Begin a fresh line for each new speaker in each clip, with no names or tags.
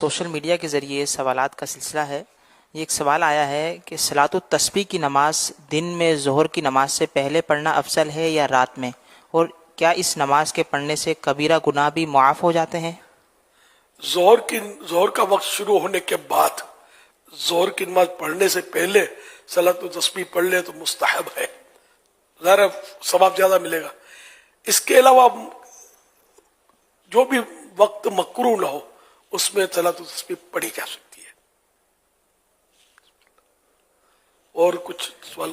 Social media کے ذریعے سوالات کا سلسلہ ہے۔ یہ ایک سوال آیا ہے کہ صلاۃ التسبیح کی نماز دن میں ظہر کی نماز سے پہلے پڑھنا افضل ہے یا رات میں، اور کیا اس نماز کے پڑھنے سے کبیرہ گناہ بھی معاف ہو جاتے ہیں؟
ظہر کا وقت شروع ہونے کے بعد ظہر کی نماز پڑھنے سے پہلے صلاۃ التسبیح پڑھ لے تو مستحب ہے، ظاہر ثواب زیادہ ملے گا۔ اس کے علاوہ جو بھی وقت مکروہ نہ ہو اس میں صلاۃ التسبیح پڑھی جا سکتی ہے۔ اور کچھ سوال؟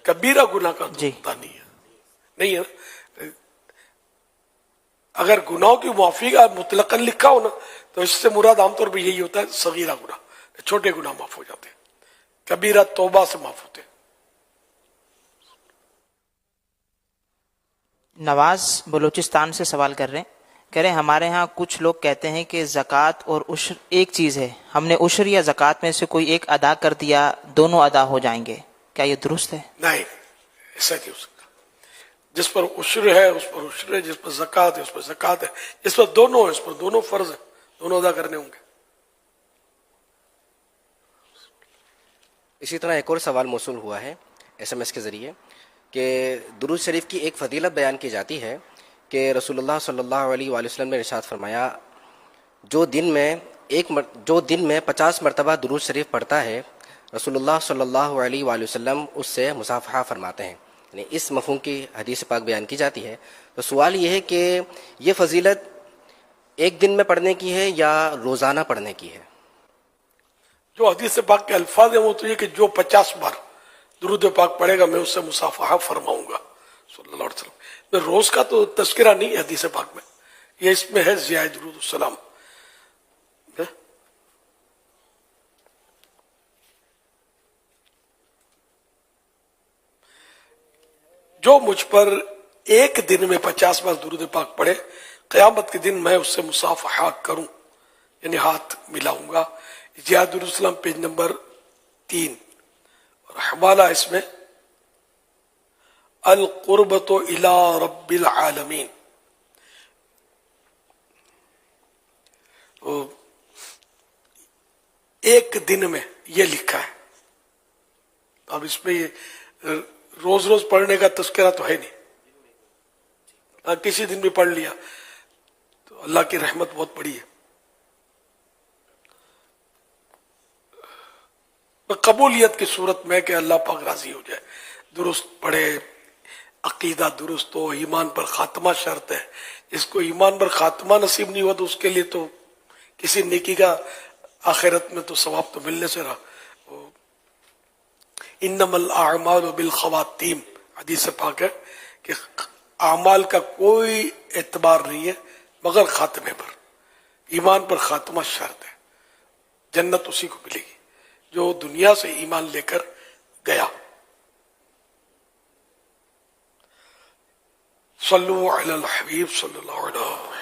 کبیرہ گناہ کا تو پتہ نہیں ہے، اگر گناہوں کی معافی کا مطلقاً لکھا ہو نا تو اس سے مراد عام طور پہ یہی ہوتا ہے صغیرہ گناہ، چھوٹے گناہ معاف ہو جاتے ہیں، کبیرہ توبہ سے معاف ہوتے ہیں۔
نواز بلوچستان سے سوال کر رہے ہیں، کہہ رہے ہیں ہمارے ہاں کچھ لوگ کہتے ہیں کہ زکوٰۃ اور عشر ایک چیز ہے، ہم نے عشر یا زکوٰۃ میں سے کوئی ایک ادا کر دیا، دونوں ادا ہو جائیں گے، کیا یہ درست ہے؟
نہیں، ایسا نہیں ہو سکتا۔ جس پر عشر ہے اس پر عشر ہے، جس پر زکوٰۃ ہے اس پر زکوٰۃ ہے، جس پر دونوں ہے اس پر دونوں فرض ہیں، دونوں ادا کرنے ہوں گے۔
اسی طرح ایک اور سوال موصول ہوا ہے SMS کے ذریعے کہ درود شریف کی ایک فضیلت بیان کی جاتی ہے کہ رسول اللہ صلی اللہ علیہ وآلہ وسلم نے ارشاد فرمایا جو دن میں 50 مرتبہ درود شریف پڑھتا ہے رسول اللہ صلی اللہ علیہ وآلہ وسلم اس سے مصافحہ فرماتے ہیں، یعنی اس مفہوم کی حدیث پاک بیان کی جاتی ہے۔ تو سوال یہ ہے کہ یہ فضیلت ایک دن میں پڑھنے کی ہے یا روزانہ پڑھنے کی ہے؟
جو حدیث پاک کے الفاظ ہیں وہ تو یہ کہ جو 50 بار درود پاک پڑھے گا میں اس سے مصافحہ فرماؤں گا صلی اللہ علیہ وسلم۔ روز کا تو تذکرہ نہیں ہے حدیث پاک میں، یہ اس میں ہے ضیاء درود السلام۔ جو مجھ پر ایک دن میں 50 بار درود پاک پڑھے قیامت کے دن میں اس سے مصافحہ کروں، یعنی ہاتھ ملاؤں گا۔ ضیاء درود السلام پیج نمبر 3، اور حوالہ اس میں القربۃ الی رب العالمین۔ تو ایک دن میں یہ لکھا ہے، اب اس میں یہ روز روز پڑھنے کا تذکرہ تو ہے نہیں، کسی دن بھی پڑھ لیا تو اللہ کی رحمت بہت بڑی ہے۔ قبولیت کی صورت میں کہ اللہ پاک راضی ہو جائے، درست پڑھے، عقیدہ درست ہو، ایمان پر خاتمہ شرط ہے۔ جس کو ایمان پر خاتمہ نصیب نہیں ہوا تو اس کے لیے تو کسی نیکی کا آخرت میں تو ثواب تو ملنے سے رہا۔ انما الاعمال بالخواتیم، حدیث پاک ہے کہ اعمال کا کوئی اعتبار نہیں ہے مگر خاتمے پر، ایمان پر خاتمہ شرط ہے، جنت اسی کو ملے گی جو دنیا سے ایمان لے کر گیا۔ صلو علی الحبیب صلی اللہ علیہ وسلم۔